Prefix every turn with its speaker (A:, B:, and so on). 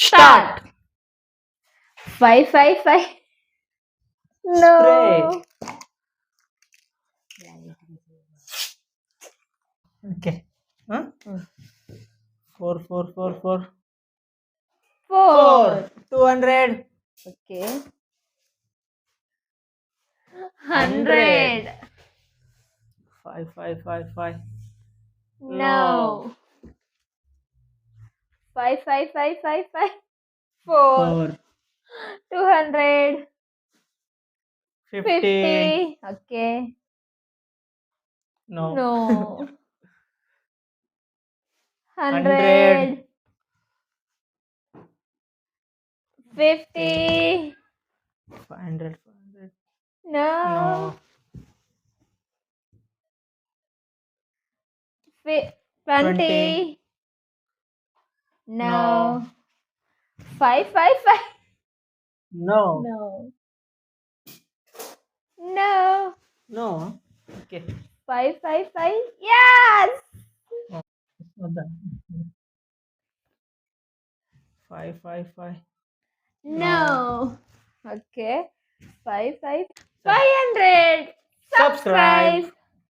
A: Start.
B: 555.
A: Spray.
B: No.
A: Okay. Huh? 4, 4, 4, 4.
B: 4.
A: 200.
B: Okay.
A: 100.
B: 100.
A: 5, 5, 5, 5.
B: No. 55555. 4.
A: 4.
B: 200.
A: 50.
B: 50. Okay.
A: No.
B: No.
A: 100.
B: 100. 50.
A: 500. 500.
B: No.
A: No. 20.
B: 20.
A: No.
B: No. 555.
A: No.
B: No. No.
A: No. Okay.
B: 555. Yes.
A: No. It's not that. 5, 5, 5.
B: No. Okay. 500.
A: Subscribe.
B: Subscribe.